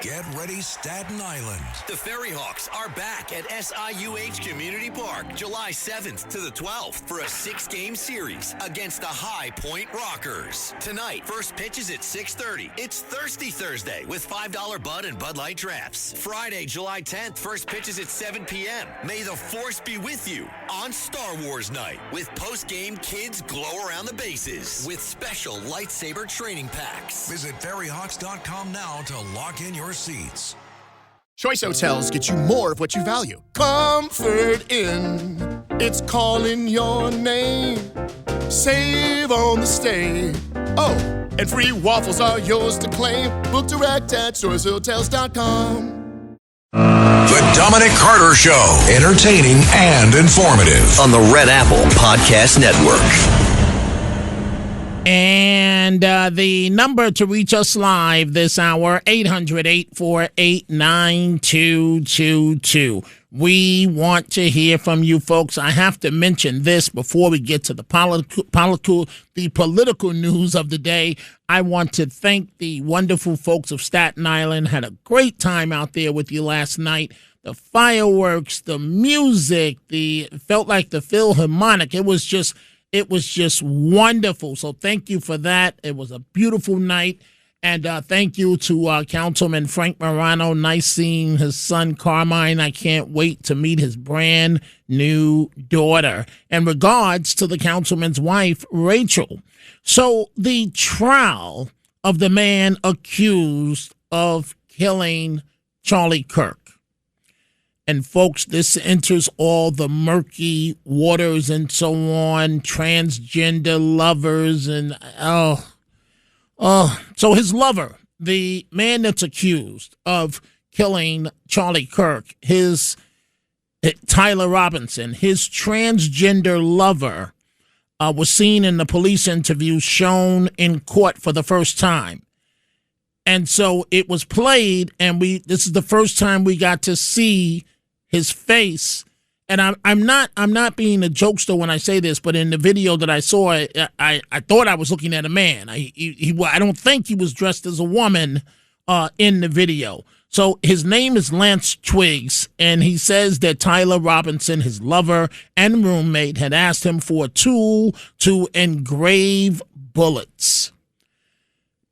Get ready, Staten Island. The Ferry Hawks are back at SIUH Community Park July 7th to the 12th for a 6-game series against the High Point Rockers. Tonight, first pitch is at 6:30. It's Thirsty Thursday with $5 Bud and Bud Light drafts. Friday, July 10th, first pitch is at 7 p.m. May the Force be with you on Star Wars Night with post-game kids glow around the bases with special lightsaber training packs. Visit ferryhawks.com now to lock in your seats. Choice Hotels get you more of what you value. Comfort Inn, it's calling your name. Save on the stay. Oh, and free waffles are yours to claim. Book direct at choicehotels.com. The Dominic Carter Show, entertaining and informative. On the Red Apple Podcast Network. And the number to reach us live this hour, 800-848-9222. We want to hear from you folks. I have to mention this before we get to the political news of the day. I want to thank the wonderful folks of Staten Island. Had a great time out there with you last night. The fireworks, the music, it felt like the Philharmonic. It was just wonderful. So thank you for that. It was a beautiful night. And thank you to Councilman Frank Morano. Nice seeing his son, Carmine. I can't wait to meet his brand new daughter. And regards to the councilman's wife, Rachel. So the trial of the man accused of killing Charlie Kirk. And folks, this enters all the murky waters and so on, transgender lovers and so his lover, the man that's accused of killing Charlie Kirk, Tyler Robinson, his transgender lover was seen in the police interview shown in court for the first time. And so it was played, and this is the first time we got to see his face. And I'm not being a jokester when I say this, but in the video that I saw, I thought I was looking at a man. I don't think he was dressed as a woman in the video. So his name is Lance Twiggs, and he says that Tyler Robinson, his lover and roommate, had asked him for a tool to engrave bullets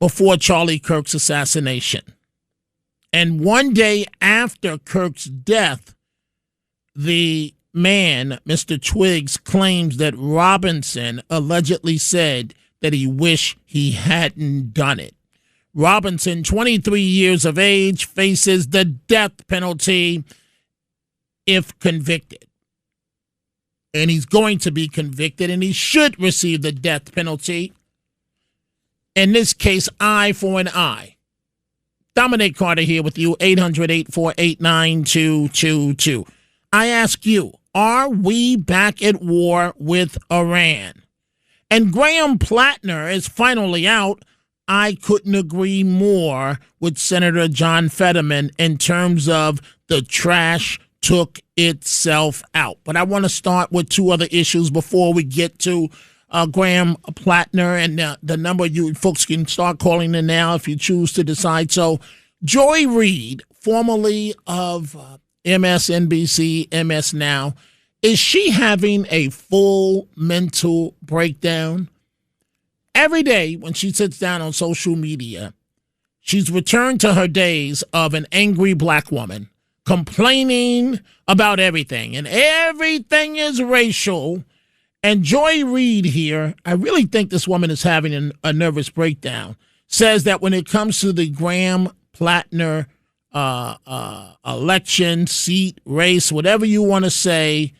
before Charlie Kirk's assassination. And one day after Kirk's death, the man, Mr. Twiggs, claims that Robinson allegedly said that he wished he hadn't done it. Robinson, 23 years of age, faces the death penalty if convicted. And he's going to be convicted, and he should receive the death penalty. In this case, eye for an eye. Dominic Carter here with you, 800-848-9222. I ask you, are we back at war with Iran? And Graham Plattner is finally out. I couldn't agree more with Senator John Fetterman in terms of the trash took itself out. But I want to start with two other issues before we get to Graham Plattner, and the number you folks can start calling in now if you choose to decide so. Joy Reid, formerly of MSNBC, MS Now, is she having a full mental breakdown? Every day when she sits down on social media, she's returned to her days of an angry black woman complaining about everything, and everything is racial. And Joy Reid here, I really think this woman is having a nervous breakdown, says that when it comes to the Graham Plattner election, seat, race, whatever you want to say.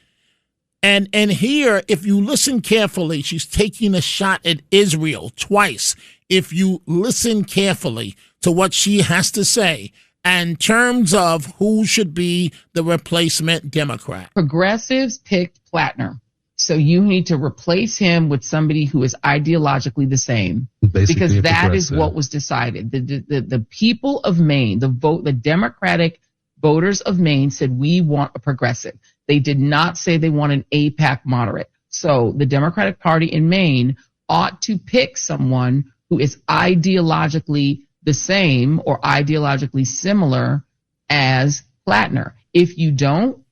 And here, if you listen carefully, she's taking a shot at Israel twice. If you listen carefully to what she has to say in terms of who should be the replacement Democrat. Progressives picked Plattner. So you need to replace him with somebody who is ideologically the same, because that is what was decided. The people of Maine, the Democratic voters of Maine said, we want a progressive. They did not say they want an AIPAC moderate. So the Democratic Party in Maine ought to pick someone who is ideologically the same or ideologically similar as Plattner. If you don't,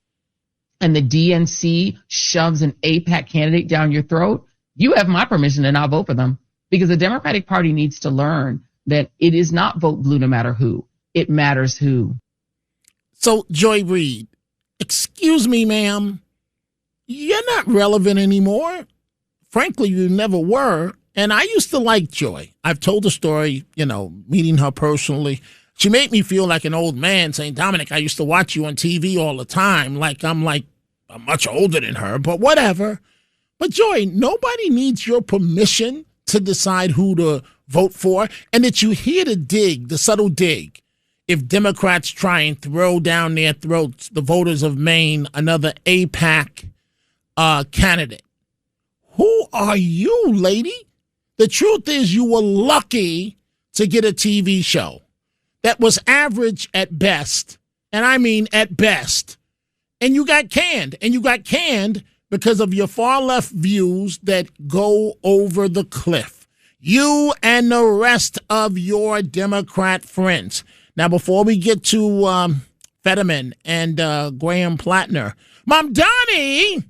and the DNC shoves an AIPAC candidate down your throat, you have my permission to not vote for them, because the Democratic Party needs to learn that it is not vote blue no matter who. It matters who. So, Joy Reid, excuse me, ma'am, you're not relevant anymore. Frankly, you never were. And I used to like Joy. I've told the story, meeting her personally. She made me feel like an old man, saying, Dominic, I used to watch you on TV all the time. I'm much older than her, but whatever. But Joy, nobody needs your permission to decide who to vote for. And that you hear the subtle dig. If Democrats try and throw down their throats the voters of Maine another AIPAC candidate. Who are you, lady? The truth is you were lucky to get a TV show that was average at best, and I mean at best, and you got canned. And you got canned because of your far-left views that go over the cliff. You and the rest of your Democrat friends. Now, before we get to Fetterman and Graham Plattner, Mom Donnie,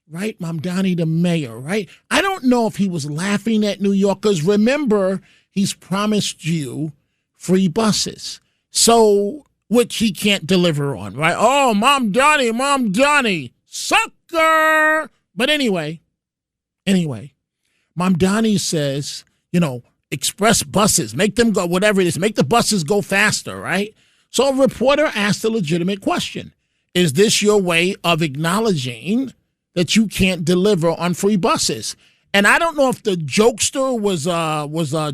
right? Mom Donnie, the mayor, right? I don't know if he was laughing at New Yorkers. Remember, he's promised you free buses, so which he can't deliver on, right? Oh, Mom Donnie, sucker! But anyway, Mom Donnie says, express buses, make them go, whatever it is, make the buses go faster, right? So a reporter asked a legitimate question. Is this your way of acknowledging that you can't deliver on free buses? And I don't know if the jokester was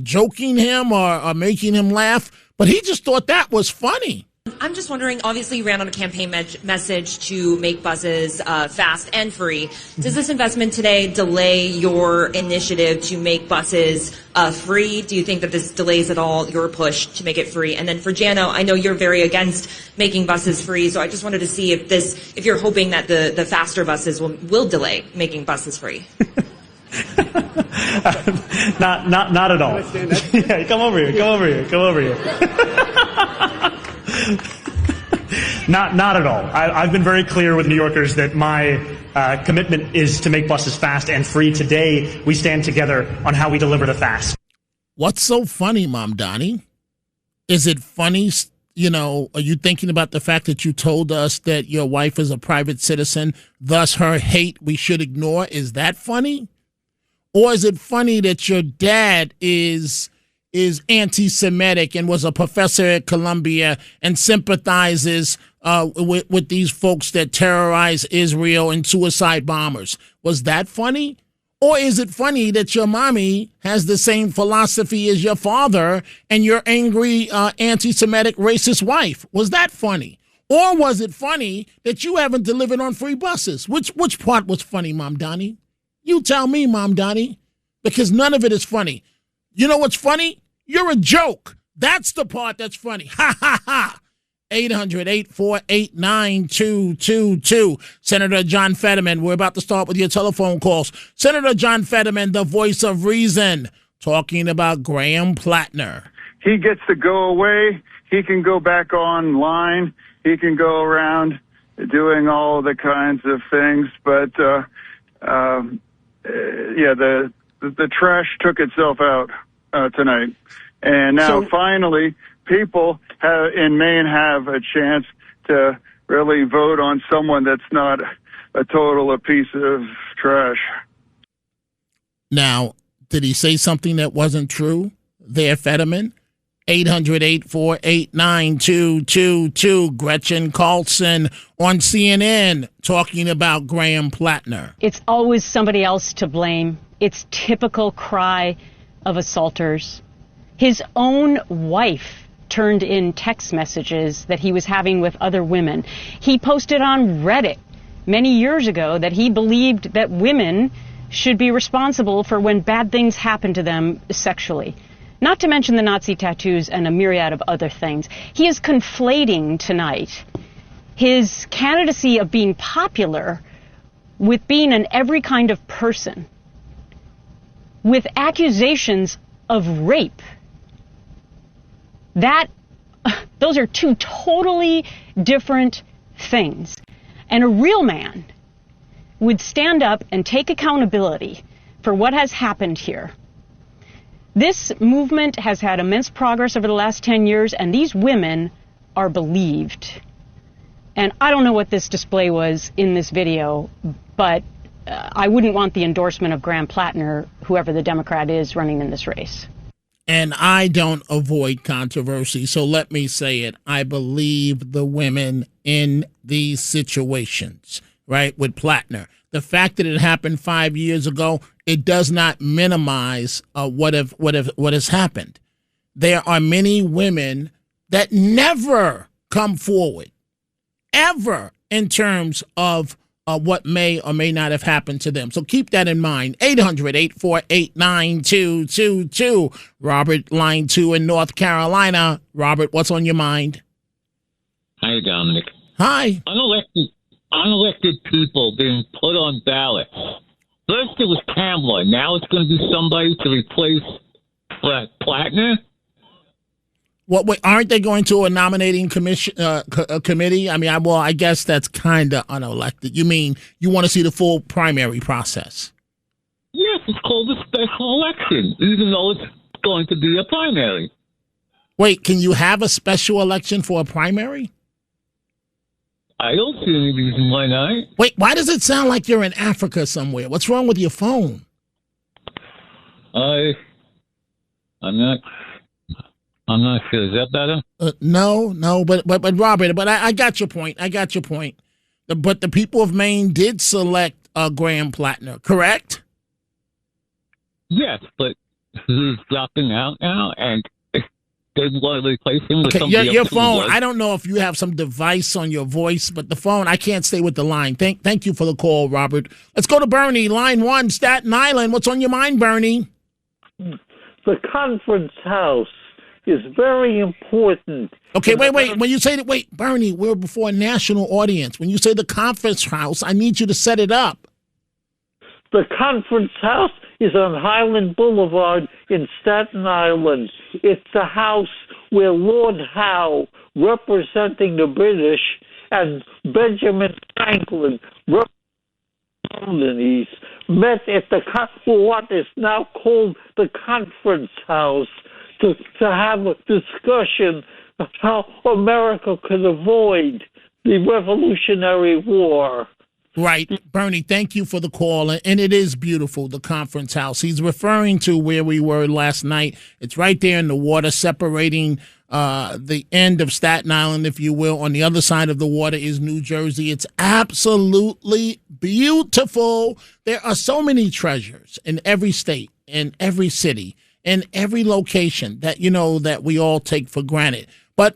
joking him or making him laugh, but he just thought that was funny. I'm just wondering, obviously you ran on a campaign message to make buses fast and free. Does this investment today delay your initiative to make buses free? Do you think that this delays at all your push to make it free? And then for Jano, I know you're very against making buses free, so I just wanted to see if you're hoping that the faster buses will delay making buses free. Not at all. Yeah, come over here. Not at all. I've been very clear with New Yorkers that my commitment is to make buses fast and free. Today, we stand together on how we deliver the fast. What's so funny, Mom Donnie? Is it funny, are you thinking about the fact that you told us that your wife is a private citizen, thus her hate we should ignore? Is that funny? Or is it funny that your dad is anti-Semitic and was a professor at Columbia and sympathizes with these folks that terrorize Israel and suicide bombers? Was that funny? Or is it funny that your mommy has the same philosophy as your father and your angry anti-Semitic racist wife? Was that funny? Or was it funny that you haven't delivered on free buses? Which part was funny, Mom Donnie? You tell me, Mom Donnie, because none of it is funny. You know what's funny? You're a joke. That's the part that's funny. Ha, ha, ha. 800-848-9222. Senator John Fetterman, we're about to start with your telephone calls. Senator John Fetterman, the voice of reason, talking about Graham Plattner. He gets to go away. He can go back online. He can go around doing all the kinds of things. But, the trash took itself out tonight. And now finally, people in Maine have a chance to really vote on someone that's not a piece of trash. Now, did he say something that wasn't true there, Fetterman? 800-848-9222. Gretchen Carlson on CNN talking about Graham Plattner. It's always somebody else to blame. It's typical cry of assaulters. His own wife turned in text messages that he was having with other women. He posted on Reddit many years ago that he believed that women should be responsible for when bad things happen to them sexually. Not to mention the Nazi tattoos and a myriad of other things. He is conflating tonight his candidacy of being popular with being an every kind of person, with accusations of rape. Those are two totally different things. And a real man would stand up and take accountability for what has happened here. This movement has had immense progress over the last 10 years, and these women are believed. And I don't know what this display was in this video, but I wouldn't want the endorsement of Graham Plattner, whoever the Democrat is running in this race. And I don't avoid controversy, so let me say it. I believe the women in these situations, right, with Plattner. The fact that it happened 5 years ago, it does not minimize what has happened. There are many women that never come forward, ever, in terms of what may or may not have happened to them. So keep that in mind. 800-848-9222. Robert, line 2 in North Carolina. Robert, what's on your mind? Hi, Dominic. Hi. Unelected people being put on ballots. First it was Kamala. Now it's going to be somebody to replace Plattner? What? Wait, aren't they going to a nominating commission committee? I mean, I guess that's kind of unelected. You mean you want to see the full primary process? Yes, it's called a special election, even though it's going to be a primary. Wait, can you have a special election for a primary? I don't see any reason why not. Wait, why does it sound like you're in Africa somewhere? What's wrong with your phone? I'm not sure. Is that better? No, but Robert, but I got your point. But the people of Maine did select Graham Plattner, correct? Yes, but he's dropping out now, and they want to replace him with somebody else. Your phone, I don't know if you have some device on your voice, but the phone, I can't stay with the line. Thank you for the call, Robert. Let's go to Bernie, line 1, Staten Island. What's on your mind, Bernie? The conference house is very important. Okay, wait. When you say that, Bernie, we're before a national audience. When you say the conference house, I need you to set it up. The conference house is on Highland Boulevard in Staten Island. It's the house where Lord Howe, representing the British, and Benjamin Franklin, representing the colonies, met at what is now called the conference house to have a discussion of how America could avoid the Revolutionary War. Right. Bernie, thank you for the call. And it is beautiful, the conference house. He's referring to where we were last night. It's right there in the water, separating the end of Staten Island, if you will. On the other side of the water is New Jersey. It's absolutely beautiful. There are so many treasures in every state, in every city, in every location that, that we all take for granted. But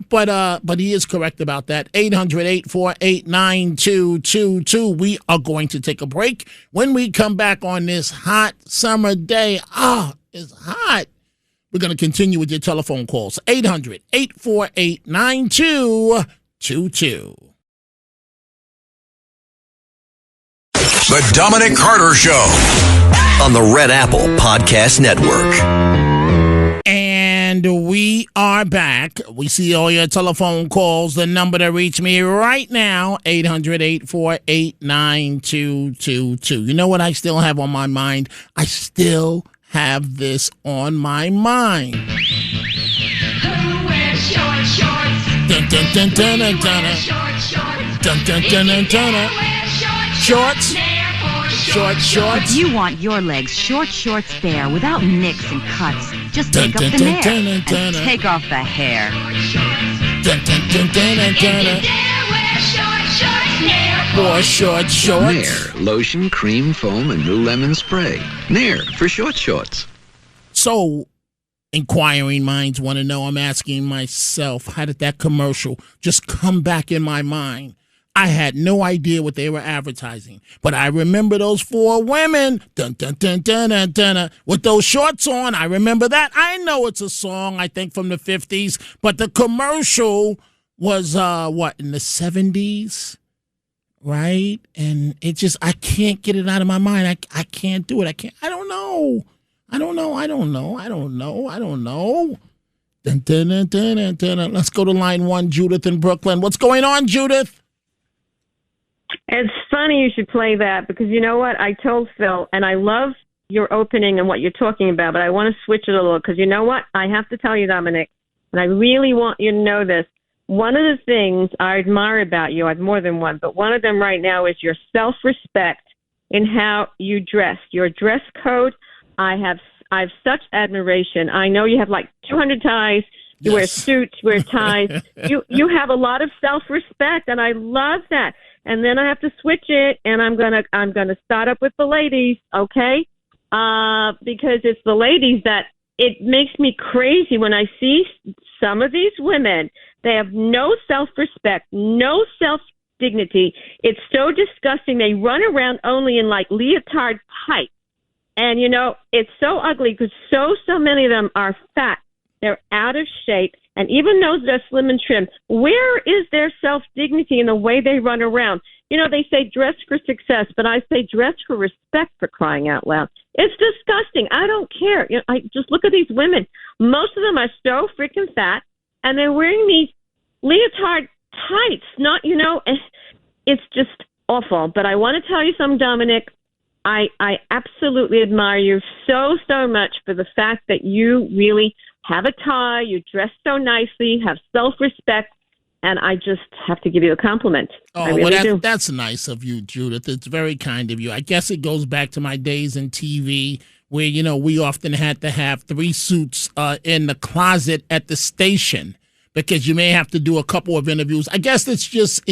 he is correct about that. 800-848-9222. We are going to take a break. When we come back on this hot summer day, it's hot. We're going to continue with your telephone calls. 800-848-9222. The Dominic Carter Show on the Red Apple Podcast Network. And we are back. We see all your telephone calls. The number to reach me right now, 800-848-9222. You know what I still have on my mind? I still have this on my mind. Who wears short shorts? Dun, dun, dun, dun, dun, dun. Dun, dun, dun, dun, dun. Shorts. Short shorts. If you want your legs shorts there without nicks and cuts, just take up the nair and take off the hair. For short shorts. Nair, lotion, cream, foam, and new lemon spray. Nair for short shorts. So, inquiring minds want to know, I'm asking myself, how did that commercial just come back in my mind? I had no idea what they were advertising, but I remember those 4 women, dun, dun, dun, dun, dun, dun, with those shorts on. I remember that. I know it's a song, I think, from the 50s, but the commercial was, in the 70s, right? And it just, I can't get it out of my mind. I can't do it. I don't know. Dun, dun, dun, dun, dun, dun, dun. Let's go to line 1, Judith in Brooklyn. What's going on, Judith? It's funny you should play that because you know what? I told Phil, and I love your opening and what you're talking about, but I want to switch it a little because you know what? I have to tell you, Dominic, and I really want you to know this. One of the things I admire about you, I have more than one, but one of them right now is your self-respect in how you dress. Your dress code, I have such admiration. I know you have like 200 ties. You wear suits, you wear ties. you have a lot of self-respect, and I love that. And then I have to switch it, and I'm gonna start up with the ladies, okay? Because it's the ladies that it makes me crazy when I see some of these women. They have no self-respect, no self-dignity. It's so disgusting. They run around only in like leotard tights. And, you know, it's so ugly because so many of them are fat. They're out of shape. And even those that are slim and trim, where is their self-dignity in the way they run around? You know, they say dress for success, but I say dress for respect, for crying out loud. It's disgusting. I don't care. You know, I just look at these women. Most of them are so freaking fat, and they're wearing these leotard tights. Not, you know, it's just awful. But I want to tell you something, Dominic. I absolutely admire you so much for the fact that you really have a tie, you dress so nicely, have self-respect, and I just have to give you a compliment. I really do. That's nice of you, Judith. It's very kind of you. I guess it goes back to my days in TV where, you know, we often had to have 3 suits in the closet at the station because you may have to do a couple of interviews. I guess it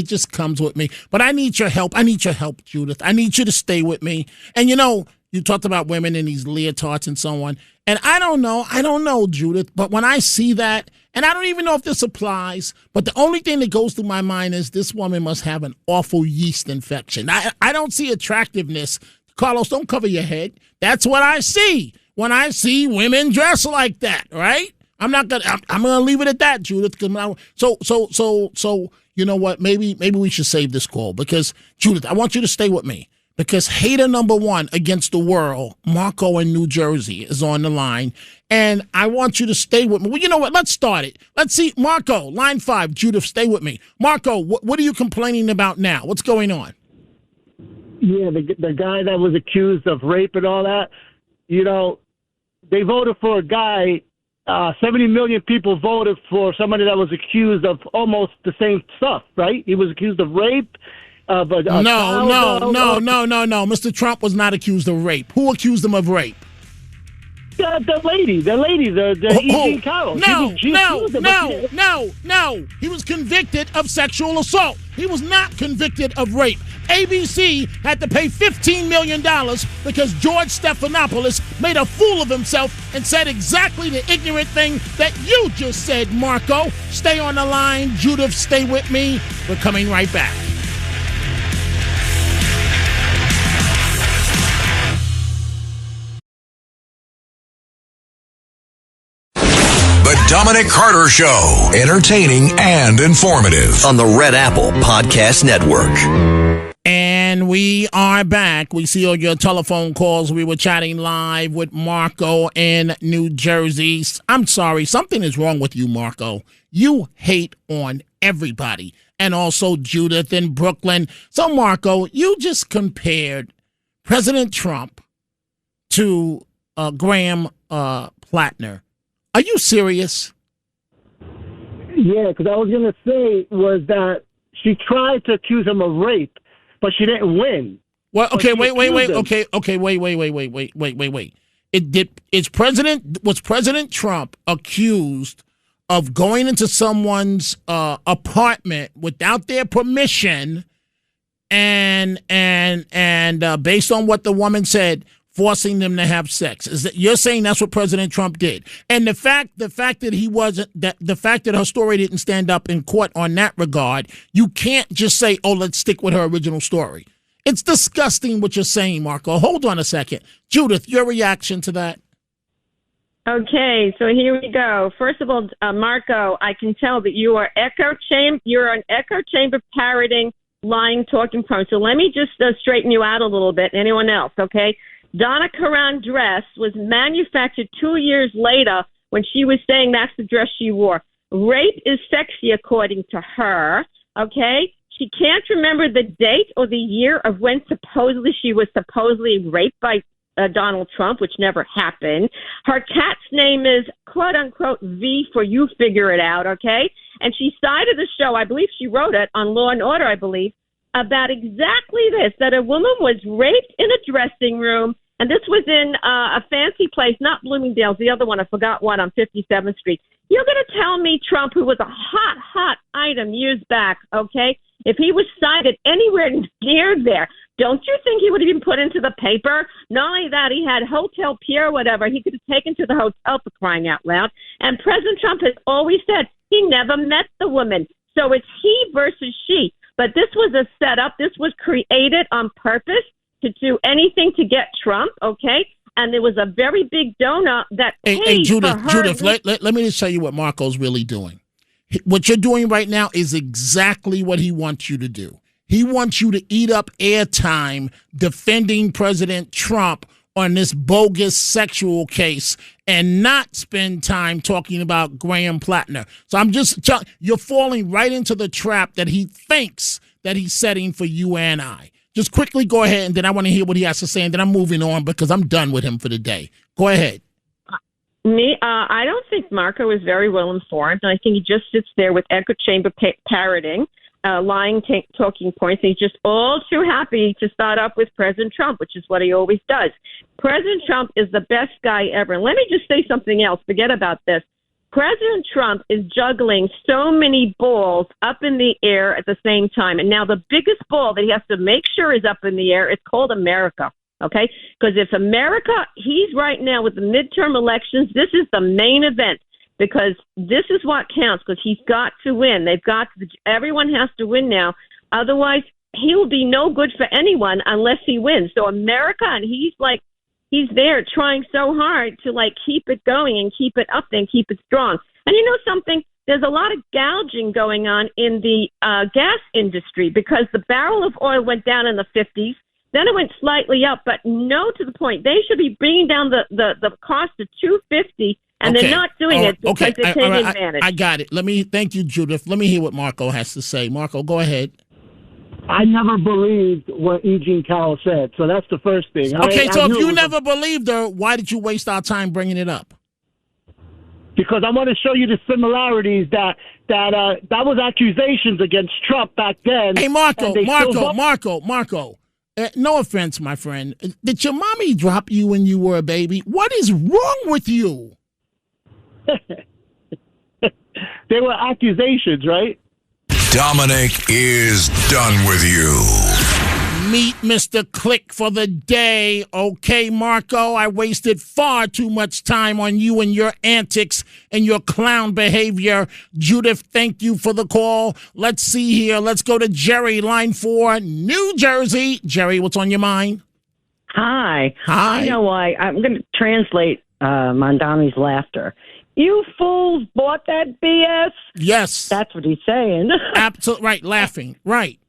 just comes with me. But I need your help. I need your help, Judith. I need you to stay with me. And, you know, you talked about women in these leotards and so on. And I don't know, Judith, but when I see that, and I don't even know if this applies, but the only thing that goes through my mind is this woman must have an awful yeast infection. I don't see attractiveness. Carlos, don't cover your head. That's what I see when I see women dress like that, right? I'm gonna leave it at that, Judith. So you know what? Maybe we should save this call because, Judith, I want you to stay with me. Because hater number 1 against the world, Marco in New Jersey, is on the line. And I want you to stay with me. Well, you know what? Let's start it. Let's see. Marco, line 5. Judith, stay with me. Marco, what are you complaining about now? What's going on? Yeah, the guy that was accused of rape and all that, you know, they voted for a guy, 70 million people voted for somebody that was accused of almost the same stuff, right? He was accused of rape. No. Mr. Trump was not accused of rape. Who accused him of rape? The lady, Jean Carroll. No. He was convicted of sexual assault. He was not convicted of rape. ABC had to pay $15 million because George Stephanopoulos made a fool of himself and said exactly the ignorant thing that you just said, Marco. Stay on the line. Judith, stay with me. We're coming right back. The Dominic Carter Show. Entertaining and informative. On the Red Apple Podcast Network. And we are back. We see all your telephone calls. We were chatting live with Marco in New Jersey. I'm sorry. Something is wrong with you, Marco. You hate on everybody. And also Judith in Brooklyn. So, Marco, you just compared President Trump to Graham Plattner. Are you serious? Yeah, because I was going to say was that she tried to accuse him of rape, but she didn't win. Well, okay, wait. Was President Trump accused of going into someone's apartment without their permission and based on what the woman said, forcing them to have sex? You're saying that's what President Trump did? And the fact that he wasn't, the fact that her story didn't stand up in court on that regard, you can't just say, oh, let's stick with her original story. It's disgusting what you're saying, Marco. Hold on a second. Judith, your reaction to that? Okay, so here we go. First of all, Marco, I can tell that you are you're an echo chamber parroting, lying, talking prone. So let me just straighten you out a little bit. Anyone else, okay? Donna Karan dress was manufactured 2 years later when she was saying that's the dress she wore. Rape is sexy, according to her, okay? She can't remember the date or the year of when she was supposedly raped by Donald Trump, which never happened. Her cat's name is, quote-unquote, V for you figure it out, okay? And she cited the show, I believe she wrote it, on Law and Order, I believe, about exactly this, that a woman was raped in a dressing room, and this was in a fancy place, not Bloomingdale's, the other one, I forgot what, on 57th Street. You're going to tell me Trump, who was a hot item years back, okay, if he was cited anywhere near there, don't you think he would have been put into the paper? Not only that, he had Hotel Pierre, whatever. He could have taken to the hotel, for crying out loud. And President Trump has always said he never met the woman. So it's he versus she. But this was a setup. This was created on purpose to do anything to get Trump, okay? And there was a very big donor that paid Hey, Judith, for her. Judith, let me just tell you what Marco's really doing. What you're doing right now is exactly what he wants you to do. He wants you to eat up airtime defending President Trump on this bogus sexual case and not spend time talking about Graham Plattner. So I'm just telling you're falling right into the trap that he thinks that he's setting for you and I. Just quickly go ahead, and then I want to hear what he has to say, and then I'm moving on because I'm done with him for the day. Go ahead. I don't think Marco is very well informed, and I think he just sits there with echo chamber parroting, lying talking points. He's just all too happy to start up with President Trump, which is what he always does. President Trump is the best guy ever. And let me just say something else. Forget about this. President Trump is juggling so many balls up in the air at the same time. And now the biggest ball that he has to make sure is up in the air, it's called America. Okay? Because if America, he's right now with the midterm elections, this is the main event. Because this is what counts, because he's got to win. Everyone has to win now. Otherwise, he will be no good for anyone unless he wins. So America, and he's there trying so hard to keep it going and keep it up and keep it strong. And you know something? There's a lot of gouging going on in the gas industry because the barrel of oil went down in the 50s. Then it went slightly up, but no to the point. They should be bringing down the cost to $2.50. And they're not doing it because they're taking advantage. I got it. Thank you, Judith. Let me hear what Marco has to say. Marco, go ahead. I never believed what E. Jean Carroll said, so that's the first thing. Okay, so if you never believed her, why did you waste our time bringing it up? Because I want to show you the similarities that was accusations against Trump back then. Hey, Marco. No offense, my friend. Did your mommy drop you when you were a baby? What is wrong with you? They were accusations, right? Dominic is done with you. Meet Mr. Click for the day. Okay, Marco, I wasted far too much time on you and your antics and your clown behavior. Judith, thank you for the call. Let's see here. Let's go to Jerry, line 4, New Jersey. Jerry, what's on your mind? Hi. Hi. I know why. I'm going to translate Mondami's laughter. You fools bought that BS? Yes. That's what he's saying. Absolutely. Right. Laughing. Right.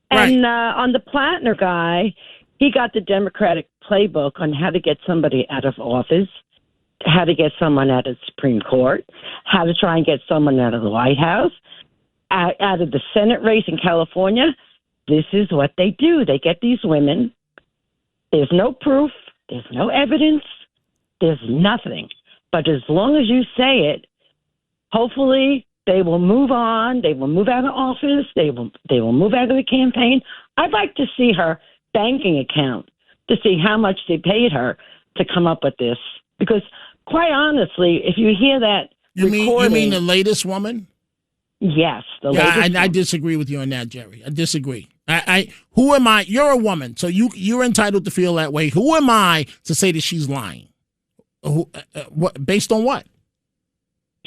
And on the Plattner guy, he got the Democratic playbook on how to get somebody out of office, how to get someone out of the Supreme Court, how to try and get someone out of the White House, out of the Senate race in California. This is what they do. They get these women. There's no proof. There's no evidence. There's nothing. But as long as you say it, hopefully they will move on. They will move out of office. They will move out of the campaign. I'd like to see her banking account to see how much they paid her to come up with this. Because quite honestly, if you hear that you mean the latest woman? Yes, the latest. I disagree with you on that, Jerry. I disagree. Who am I? You're a woman, so you're entitled to feel that way. Who am I to say that she's lying? What based on what?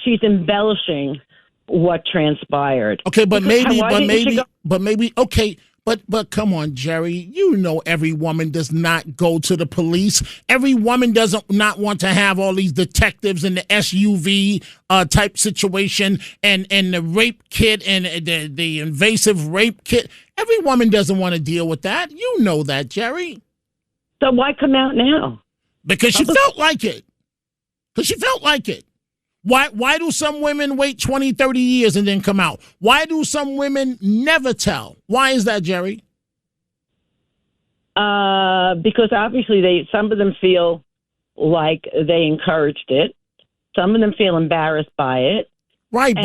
She's embellishing what transpired. Okay, but maybe, okay. But come on, Jerry. You know every woman does not go to the police. Every woman doesn't not want to have all these detectives in the SUV type situation and the rape kit and the invasive rape kit. Every woman doesn't want to deal with that. You know that, Jerry. So why come out now? Because she felt like it. because she felt like it. Why do some women wait 20, 30 years and then come out? Why do some women never tell? Why is that, Jerry? Because obviously some of them feel like they encouraged it. Some of them feel embarrassed by it. Right,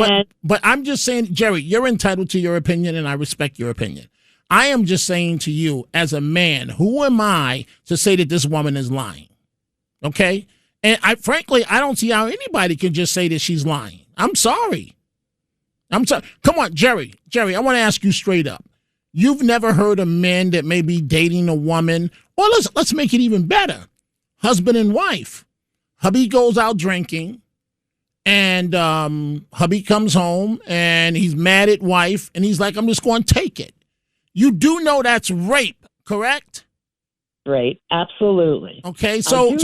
but I'm just saying, Jerry, you're entitled to your opinion, and I respect your opinion. I am just saying to you, as a man, who am I to say that this woman is lying? Okay? And frankly, I don't see how anybody can just say that she's lying. I'm sorry. Come on, Jerry, I want to ask you straight up. You've never heard of men that may be dating a woman, or let's make it even better. Husband and wife. Hubby goes out drinking, and hubby comes home, and he's mad at wife, and he's like, I'm just going to take it. You do know that's rape, correct? Right, absolutely. Okay, so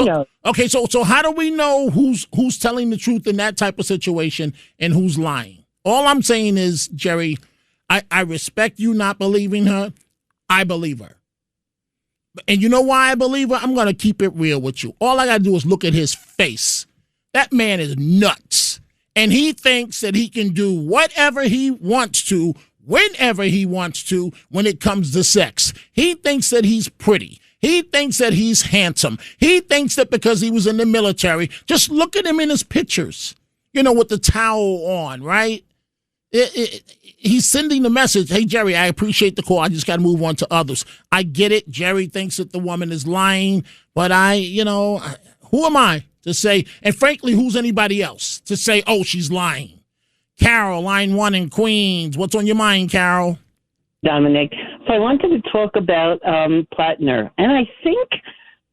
how do we know who's telling the truth in that type of situation and who's lying? All I'm saying is, Jerry, I respect you not believing her. I believe her. And you know why I believe her? I'm going to keep it real with you. All I got to do is look at his face. That man is nuts. And he thinks that he can do whatever he wants to, whenever he wants to, when it comes to sex. He thinks that he's pretty. He thinks that he's handsome. He thinks that because he was in the military, just look at him in his pictures, with the towel on, right? He's sending the message, hey, Jerry, I appreciate the call. I just got to move on to others. I get it. Jerry thinks that the woman is lying, but who am I to say, and frankly, who's anybody else to say, oh, she's lying? Carol, line 1 in Queens. What's on your mind, Carol? Dominic. So I wanted to talk about Plattner, and I think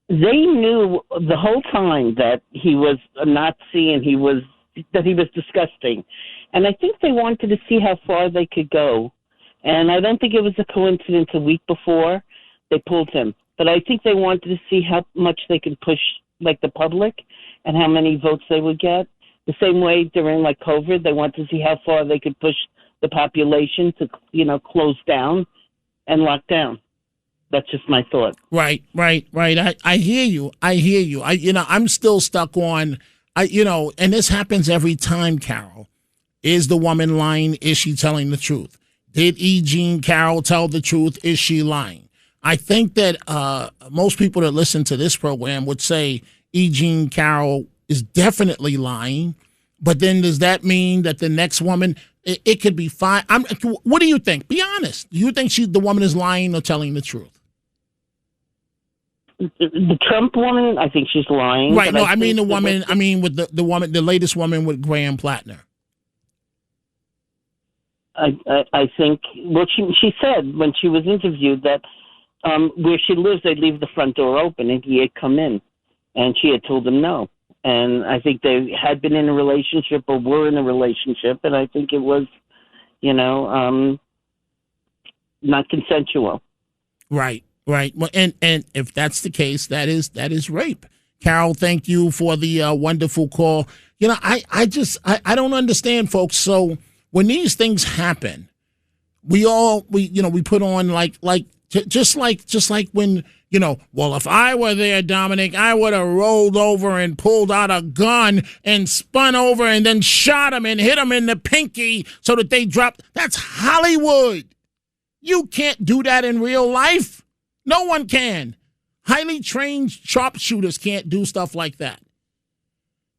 they knew the whole time that he was a Nazi and that he was disgusting. And I think they wanted to see how far they could go. And I don't think it was a coincidence a week before they pulled him. But I think they wanted to see how much they could push, the public, and how many votes they would get. The same way during, COVID, they wanted to see how far they could push the population to, close down and lock down. That's just my thought. Right. I hear you. I'm still stuck on, and this happens every time, Carol. Is the woman lying? Is she telling the truth? Did E. Jean Carroll tell the truth? Is she lying? I think that most people that listen to this program would say E. Jean Carroll is definitely lying. But then does that mean that the next woman, it could be fine? What do you think? Be honest. Do you think the woman is lying or telling the truth? The Trump woman, I think she's lying. Right. No, I mean the woman. I mean with the woman, the latest woman with Graham Plattner. I think, she said when she was interviewed that where she lives, they'd leave the front door open and he had come in, and she had told him no. And I think they had been in a relationship or were in a relationship, and I think it was, not consensual. Right. Well, and if that's the case, that is rape. Carol, thank you for the wonderful call. I don't understand, folks. So when these things happen, we put on just like when, well, if I were there, Dominic, I would have rolled over and pulled out a gun and spun over and then shot him and hit him in the pinky so that they dropped. That's Hollywood. You can't do that in real life. No one can. Highly trained sharpshooters can't do stuff like that.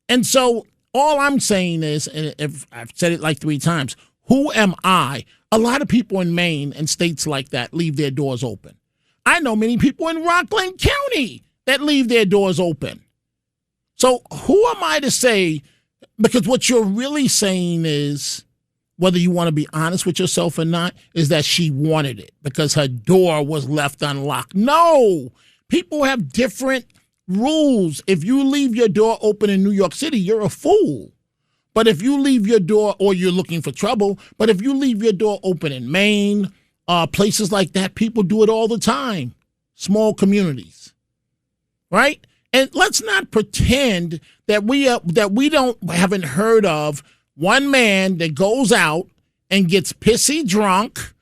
And so all I'm saying is, and if I've said it 3 times, who am I? A lot of people in Maine and states like that leave their doors open. I know many people in Rockland County that leave their doors open. So who am I to say? Because what you're really saying is, whether you want to be honest with yourself or not, is that she wanted it because her door was left unlocked. No, people have different rules. If you leave your door open in New York City, you're a fool. But if you leave your door, or you're looking for trouble, but if you leave your door open in Maine, places like that, people do it all the time. Small communities, right? And let's not pretend that we haven't heard of one man that goes out and gets pissy drunk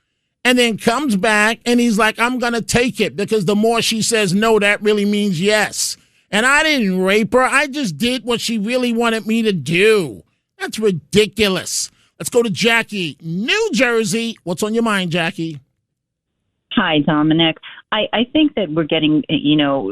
and then comes back and he's like, I'm going to take it because the more she says no, that really means yes. And I didn't rape her. I just did what she really wanted me to do. That's ridiculous. Let's go to Jackie, New Jersey. What's on your mind, Jackie? Hi, Dominic. I think that we're getting,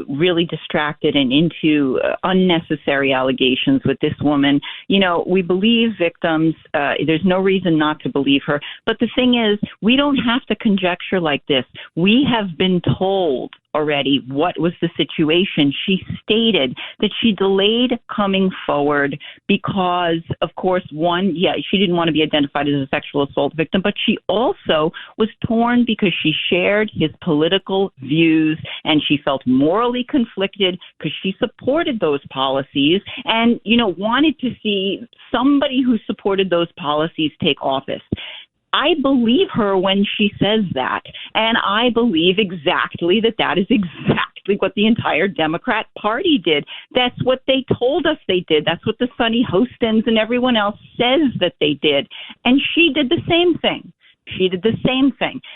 really distracted and into unnecessary allegations with this woman. We believe victims. There's no reason not to believe her. But the thing is, we don't have to conjecture like this. We have been told already what was the situation. She stated that she delayed coming forward because, of course, she didn't want to be identified as a sexual assault victim, but she also was torn because she shared his political views and she felt morally conflicted because she supported those policies and, wanted to see somebody who supported those policies take office. I believe her when she says that, and I believe exactly that is exactly what the entire Democrat Party did. That's what they told us they did. That's what the Sonny Hostins and everyone else says that they did. And she did the same thing.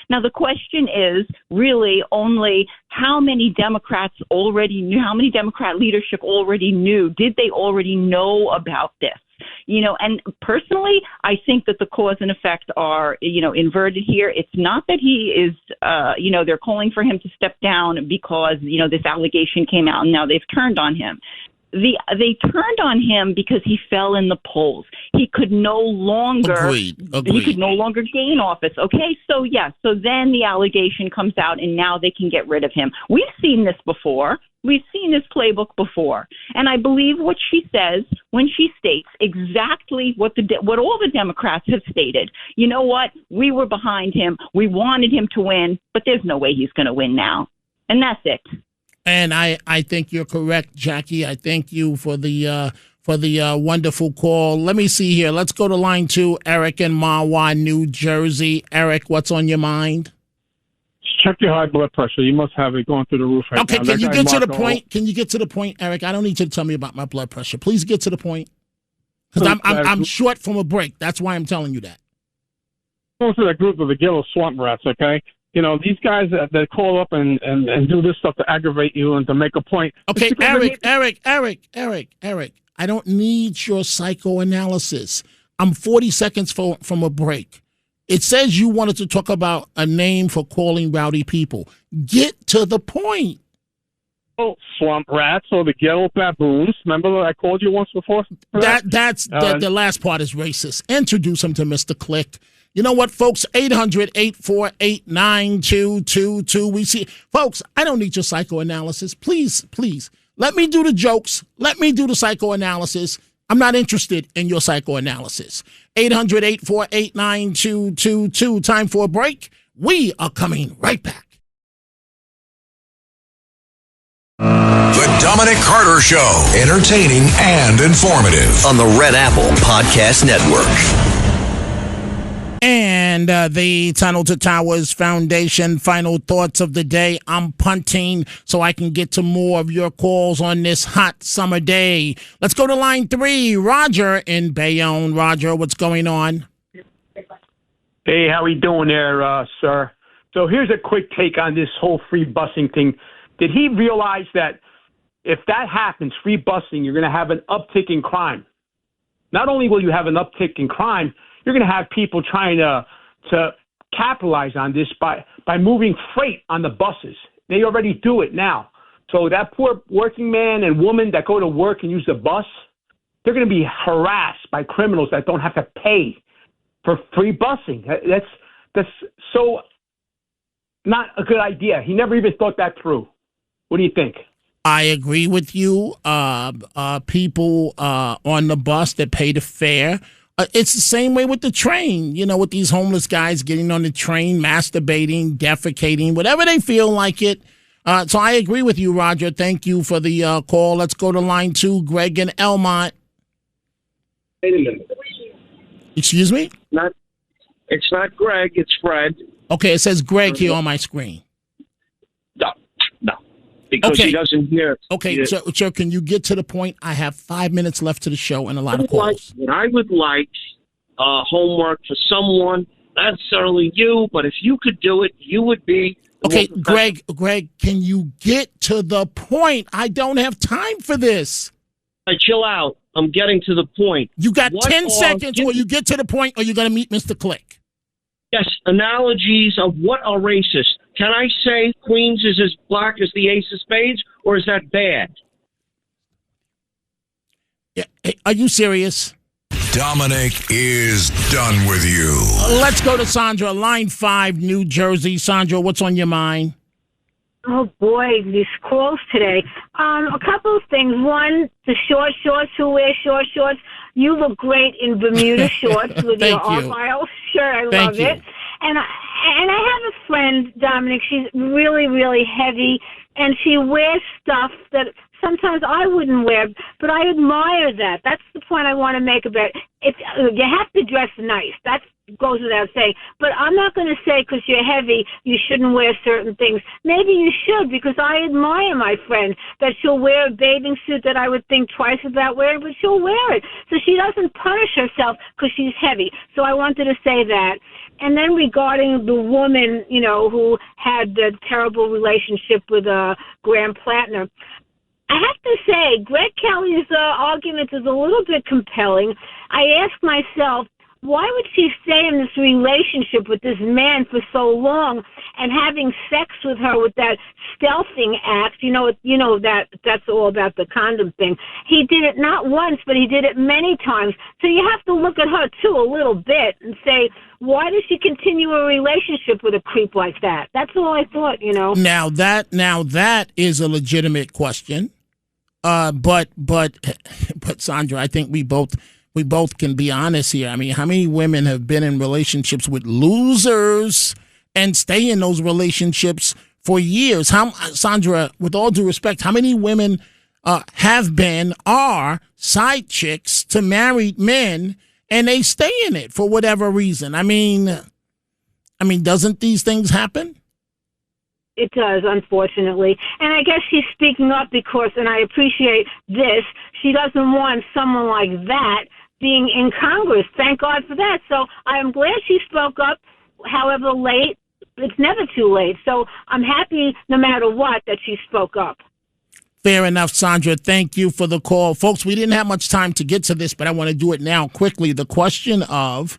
Now, the question is really only how many Democrats already knew, how many Democrat leadership already knew. Did they already know about this? And personally, I think that the cause and effect are, inverted here. It's not that he is, they're calling for him to step down because, this allegation came out and now they've turned on him. They turned on him because he fell in the polls. He could no longer He could no longer gain office. Okay, so then the allegation comes out and now they can get rid of him. We've seen this before. We've seen this playbook before. And I believe what she says when she states exactly what all the Democrats have stated. You know what? We were behind him. We wanted him to win, but there's no way he's going to win now. And that's it. And I think you're correct, Jackie. I thank you for the wonderful call. Let me see here. Let's go to line 2, Eric in Mahwah, New Jersey. Eric, what's on your mind? Check your high blood pressure. You must have it going through the roof right now. Okay, can you get to the point? Can you get to the point, Eric? I don't need you to tell me about my blood pressure. Please get to the point. Because I'm short from a break. That's why I'm telling you that. Going to that group of the Gillis swamp rats, okay? These guys that call up and do this stuff to aggravate you and to make a point. Okay, Eric, I don't need your psychoanalysis. I'm 40 seconds from a break. It says you wanted to talk about a name for calling rowdy people. Get to the point. Oh, swamp rats or the ghetto baboons. Remember that I called you once before? The last part is racist. Introduce him to Mr. Click. You know what, folks? 800-848-9222. We see, folks, I don't need your psychoanalysis. Please. Let me do the jokes. Let me do the psychoanalysis. I'm not interested in your psychoanalysis. 800-848-9222. Time for a break. We are coming right back. The Dominic Carter Show. Entertaining and informative. On the Red Apple Podcast Network. And the Tunnel to Towers Foundation, final thoughts of the day. I'm punting so I can get to more of your calls on this hot summer day. Let's go to line 3. Roger in Bayonne. Roger, what's going on? Hey, how we doing there, sir? So here's a quick take on this whole free busing thing. Did he realize that if that happens, free busing, you're going to have an uptick in crime? Not only will you have an uptick in crime, you're going to have people trying to capitalize on this by moving freight on the buses. They already do it now. So that poor working man and woman that go to work and use the bus, they're going to be harassed by criminals that don't have to pay for free busing. That's so not a good idea. He never even thought that through. What do you think? I agree with you. People on the bus that pay the fare. It's the same way with the train, with these homeless guys getting on the train, masturbating, defecating, whatever they feel like it. So I agree with you, Roger. Thank you for the call. Let's go to line 2, Greg in Elmont. Wait a minute. Excuse me? It's not Greg, it's Fred. Okay, it says Greg here on my screen. No. Because he doesn't hear. Okay, so can you get to the point? I have 5 minutes left to the show and a lot of calls. I would like homework for someone, not necessarily you, but if you could do it, you would be Okay, Greg, can you get to the point? I don't have time for this. All right, chill out. I'm getting to the point. You got 10 seconds, or you get to the point, or you're going to meet Mr. Click. Yes, analogies of what are racist. Can I say Queens is as black as the Ace of Spades, or is that bad? Yeah, are you serious? Dominic is done with you. Let's go to Sandra, line 5, New Jersey. Sandra, what's on your mind? Oh, boy, these calls today. A couple of things. One, the short shorts, who wear short shorts. You look great in Bermuda shorts with your Argyle shirt. I love it. And I have a friend, Dominic. She's really, really heavy, and she wears stuff that sometimes I wouldn't wear, but I admire that. That's the point I want to make about it. You have to dress nice. That goes without saying. But I'm not going to say because you're heavy you shouldn't wear certain things. Maybe you should, because I admire my friend that she'll wear a bathing suit that I would think twice about wearing, but she'll wear it. So she doesn't punish herself because she's heavy. So I wanted to say that. And then regarding the woman, who had the terrible relationship with Graham Plattner, I have to say, Greg Kelly's argument is a little bit compelling. I ask myself, why would she stay in this relationship with this man for so long and having sex with her with that stealthing act? That's all about the condom thing. He did it not once, but he did it many times. So you have to look at her, too, a little bit and say, why does she continue a relationship with a creep like that? That's all I thought, Now that is a legitimate question. But Sandra, I think we both can be honest here. I mean, how many women have been in relationships with losers and stay in those relationships for years? Sandra, with all due respect, how many women are side chicks to married men and they stay in it for whatever reason? I mean, doesn't these things happen? It does, unfortunately. And I guess she's speaking up because, and I appreciate this, she doesn't want someone like that being in Congress. Thank God for that. So I'm glad she spoke up, however late. It's never too late. So I'm happy no matter what that she spoke up. Fair enough, Sandra. Thank you for the call. Folks, we didn't have much time to get to this, but I want to do it now quickly. The question of,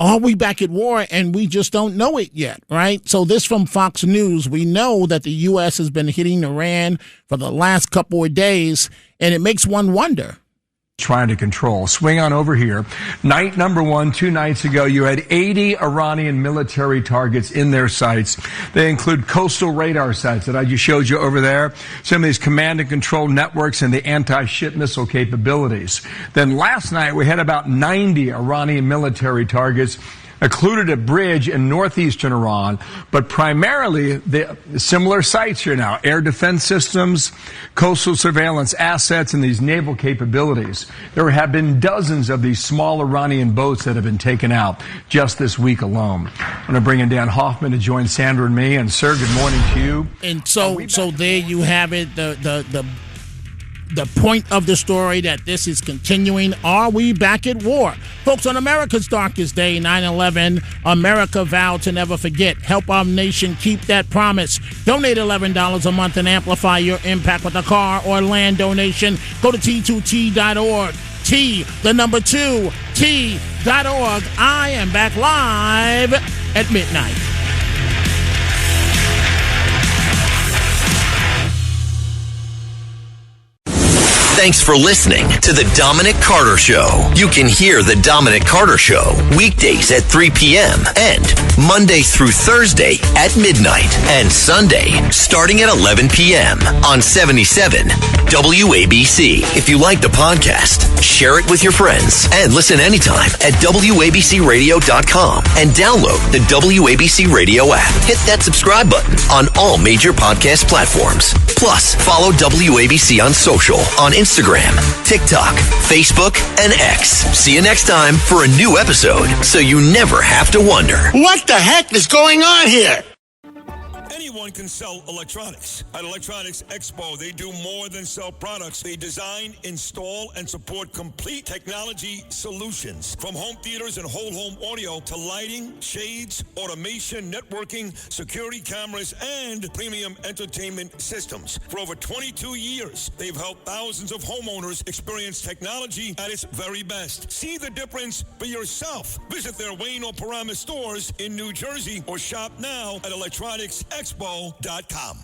are we back at war and we just don't know it yet, right? So this from Fox News. We know that the U.S. has been hitting Iran for the last couple of days, and it makes one wonder. Trying to control. Swing on over here. Night number 1, 2 nights ago, you had 80 Iranian military targets in their sights. They include coastal radar sites that I just showed you over there, some of these command and control networks, and the anti-ship missile capabilities. Then last night, we had about 90 Iranian military targets occluded a bridge in northeastern Iran, but primarily the similar sites here now: air defense systems, coastal surveillance assets, and these naval capabilities. There have been dozens of these small Iranian boats that have been taken out just this week alone. I'm going to bring in Dan Hoffman to join Sandra and me. And sir, good morning to you. And so there you have it. The point of the story, that this is continuing. Are we back at war? Folks, on America's darkest day, 9/11, America vowed to never forget. Help our nation keep that promise. Donate $11 a month and amplify your impact with a car or land donation. Go to T2T.org. T2T.org. I am back live at midnight. Thanks for listening to The Dominic Carter Show. You can hear The Dominic Carter Show weekdays at 3 p.m. and Monday through Thursday at midnight and Sunday starting at 11 p.m. on 77 WABC. If you like the podcast, share it with your friends and listen anytime at WABCRadio.com and download the WABC Radio app. Hit that subscribe button on all major podcast platforms. Plus, follow WABC on social on Instagram, TikTok, Facebook, and X. See you next time for a new episode so you never have to wonder. What the heck is going on here? Anyone anyone can sell electronics. At Electronics Expo, they do more than sell products. They design, install, and support complete technology solutions. From home theaters and whole home audio to lighting, shades, automation, networking, security cameras, and premium entertainment systems. For over 22 years, they've helped thousands of homeowners experience technology at its very best. See the difference for yourself. Visit their Wayne or Paramus stores in New Jersey or shop now at electronicsexpo.com.